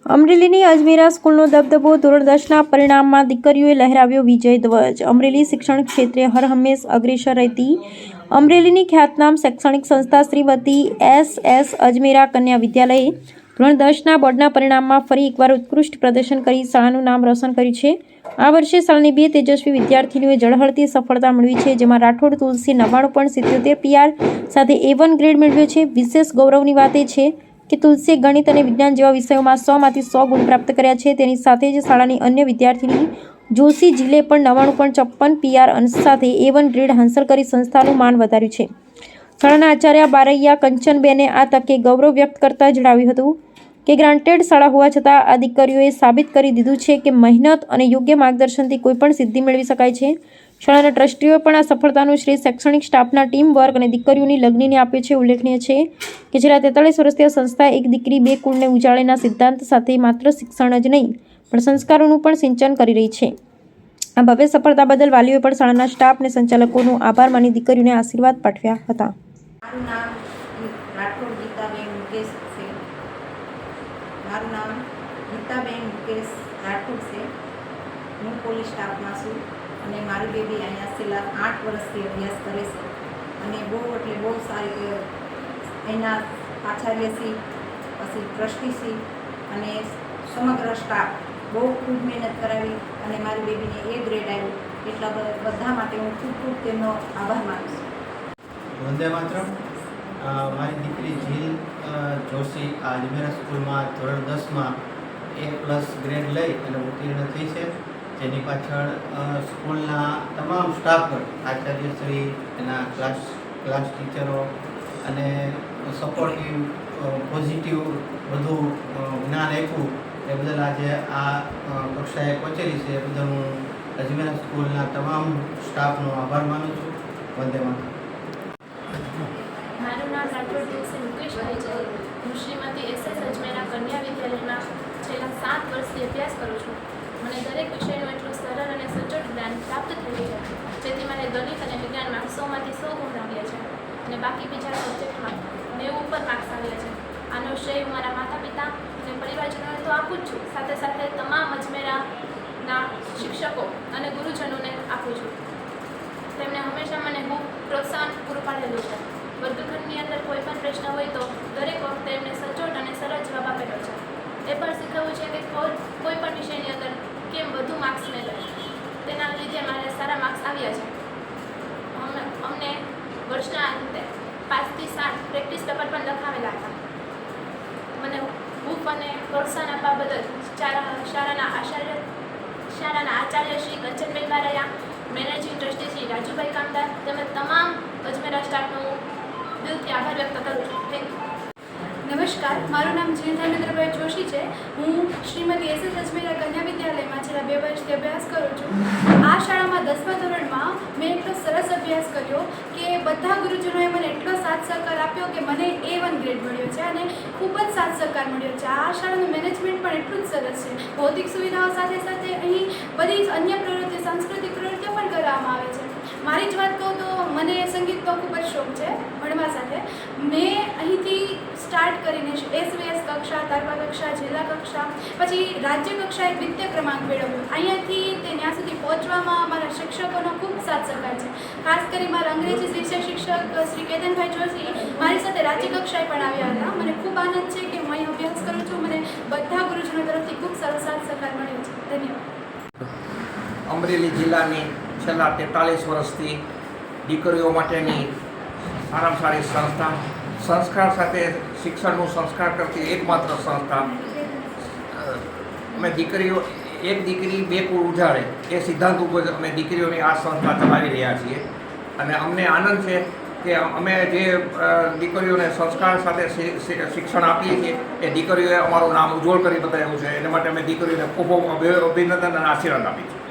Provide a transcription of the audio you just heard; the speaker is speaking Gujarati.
અમરેલીની અજમેરા સ્કૂલનો દબદબો, ધોરણ 10ના પરિણામમાં દીકરીઓએ લહેરાવ્યો વિજય ધ્વજ. અમરેલી શિક્ષણ ક્ષેત્રે હરહંમેશ અગ્રેસર રહેતી અમરેલીની ખ્યાતનામ શૈક્ષણિક સંસ્થા શ્રી વતી એસ અજમેરા કન્યા વિદ્યાલયે ધોરણ 10ના બોર્ડના પરિણામમાં ફરી એકવાર ઉત્કૃષ્ટ પ્રદર્શન કરી શાળાનું નામ રોશન કર્યું છે. આ વર્ષે શાળાની 2 તેજસ્વી વિદ્યાર્થીનીઓએ ઝળહળતી સફળતા મેળવી છે, જેમાં રાઠોડ તુલસી 99.77 PR સાથે A1 ગ્રેડ મેળવ્યો છે. વિશેષ ગૌરવની વાત એ છે કે તુલસીએ ગણિત અને વિજ્ઞાન જેવા વિષયોમાં 100માંથી 100 ગુણ પ્રાપ્ત કર્યા છે. તેની સાથે જ શાળાની અન્ય વિદ્યાર્થીની જોશી જીલે પણ 99.54 PR અંશ સાથે A1 ગ્રેડ હાંસલ કરી સંસ્થાનું માન વધાર્યું છે. શાળાના આચાર્ય બારૈયા કંચનબેને આ તકે ગૌરવ વ્યક્ત કરતા જણાવ્યું હતું કે ગ્રાન્ટેડ શાળા હોવા છતાં આ દીકરીઓએ સાબિત કરી દીધું છે કે મહેનત અને યોગ્ય માર્ગદર્શનથી કોઈપણ સિદ્ધિ મેળવી શકાય છે. શાળાના ટ્રસ્ટીઓએ પણ આ સફળતાનું શ્રેય શૈક્ષણિક સ્ટાફના ટીમ વર્ક અને દીકરીઓની લગ્નને આપ્યો છે. ઉલ્લેખનીય છે કે છેલ્લા 43 વર્ષથી આ સંસ્થાએ એક દીકરી બે કુળને ઉજાળેના સિદ્ધાંત સાથે માત્ર શિક્ષણ જ નહીં પણ સંસ્કારોનું પણ સિંચન કરી રહી છે. આ ભવ્ય સફળતા બદલ વાલીઓએ પણ શાળાના સ્ટાફ અને સંચાલકોનો આભાર માની દીકરીઓને આશીર્વાદ પાઠવ્યા હતા. મારું નામ ગીતાબેન મુકેશ રાઠોડ છે. હું પોલીસ સ્ટાફમાં છું અને મારી બેબી અહીંયા છેલ્લા 8 વર્ષથી અભ્યાસ કરે છે અને બહુ સારી એના આચાર્યશ્રી પછી ટ્રસ્ટીશ્રી અને સમગ્ર સ્ટાફ બહુ ખૂબ મહેનત કરાવી અને મારી બેબીને A ગ્રેડ આવ્યો. એટલા બધા માટે હું ખૂબ તેમનો આભાર માનું છું. વંદે માતરમ. મારી દીકરી જીલ જોશી આ અજમેરા સ્કૂલમાં ધોરણ 10માં A+ ગ્રેડ લઈ અને ઉત્તીર્ણ થઈ છે. જેની પાછળ સ્કૂલના તમામ સ્ટાફ પર આચાર્યશ્રી, એના ક્લાસ ટીચરો અને સપોર્ટિવ પોઝિટિવ બધું જ્ઞાન આપ્યું એ બદલ આજે આ કક્ષાએ પહોંચેલી છે. એ બદલ હું અજમેરા સ્કૂલના તમામ સ્ટાફનો આભાર માનું છું. વંદે માતરમ. મારું નામ રાઠોડ તુલસી મુકેશભાઈ છે. હું શ્રીમતી એસ અજમેરા કન્યા વિદ્યાલયમાં છેલ્લા 7 વર્ષથી અભ્યાસ કરું છું. મને દરેક વિષયનું એટલું સરળ અને સચોટ જ્ઞાન પ્રાપ્ત થયું છે, જેથી મને ગણિત અને વિજ્ઞાનમાં 100માંથી 100 ગુણ આવ્યા છે અને બાકી બીજા સબ્જેક્ટમાં 90 ઉપર માર્ક્સ આવ્યા છે. આનો શ્રેય હું મારા માતા પિતા અને પરિવારજનોને તો આપું જ છું, સાથે સાથે તમામ અજમેરાના શિક્ષકો અને ગુરુજનોને આપું છું. તેમણે હંમેશા મને ખૂબ પ્રોત્સાહન પૂરું પાડેલું છે. વર્ગખંડની અંદર કોઈ પણ પ્રશ્ન હોય તો દરેક વખતે એમને સચોટ અને સરળ જવાબ આપેલો છે. એ પણ શીખવવું છે કે કોઈ પણ વિષયની અંદર કેમ વધુ માર્ક્સ મેળવે. તેના લીધે મારે સારા માર્ક્સ આવ્યા છે. અમને વર્ષના અંતે 5 થી 7 પ્રેક્ટિસ પેપર પણ લખાવેલા હતા. મને ખૂબ અને પ્રોત્સાહન આપવા બદલ શાળાના આચાર્ય શ્રી કંચનબેન બારૈયા, મેનેજિંગ ટ્રસ્ટી શ્રી રાજુભાઈ કામદાર તેમજ તમામ અજમેરા સ્ટાફનો દિલથી આભાર વ્યક્ત કરું છું. Thank you. નમસ્કાર, મારું નામ જીલ ધર્મેન્દ્રભાઈ જોશી છે. હું શ્રીમતી એસ અજમેરા કન્યા વિદ્યાલયમાં છેલ્લા 2 વર્ષથી અભ્યાસ કરું છું. આ શાળામાં 10મા ધોરણમાં મેં એટલો સરસ અભ્યાસ કર્યો કે બધા ગુરુજનોએ મને એટલો સાથ સહકાર આપ્યો કે મને A1 ગ્રેડ મળ્યો છે અને ખૂબ જ સાથ સહકાર મળ્યો છે. આ શાળાનું મેનેજમેન્ટ પણ એટલું જ સરસ છે. ભૌતિક સુવિધાઓ સાથે સાથે અહીં બધી જ અન્ય પ્રવૃત્તિઓ, સાંસ્કૃતિક પ્રવૃત્તિઓ પણ કરવામાં આવે છે. મારી જ વાત કહું તો મને સંગીતનો ખૂબ જ શોખ છે ભણવા સાથે. મેં અહીંથી સ્ટાર્ટ કરીને SVS કક્ષા, તાલુકા કક્ષા, જિલ્લા કક્ષા, પછી રાજ્ય કક્ષાએ 2ય ક્રમાંક મેળવ્યો. અહીંયાથી તે ત્યાં સુધી પહોંચવામાં મારા શિક્ષકોનો ખૂબ સાથ સહકાર છે. ખાસ કરી મારા અંગ્રેજી વિષય શિક્ષક શ્રી કેતનભાઈ જોશી મારી સાથે રાજ્ય કક્ષાએ પણ આવ્યા હતા. મને ખૂબ આનંદ છે કે હું અહીં અભ્યાસ કરું છું. મને બધા ગુરુજનો તરફથી ખૂબ સરસ સાથ સહકાર મળ્યો છે. ધન્યવાદ. અમરેલી જિલ્લાની છેલ્લા 43 વર્ષથી દીકરીઓ માટેની સારામાં સારી સંસ્થા, સંસ્કાર સાથે શિક્ષણનું સંસ્કાર કરતી એકમાત્ર સંસ્થા. અમે દીકરીઓ, એક દીકરી બે કુળ ઉજાડે એ સિદ્ધાંત ઉપર અમે દીકરીઓની આ સંસ્થા ચલાવી રહ્યા છીએ અને અમને આનંદ છે કે અમે જે દીકરીઓને સંસ્કાર સાથે શિક્ષણ આપીએ છીએ એ દીકરીઓએ અમારું નામ ઉજ્જવળ કરી બતાવ્યું છે. એના માટે અમે દીકરીઓને ખૂબ અભિનંદન અને આશીર્વાદ આપીએ છીએ.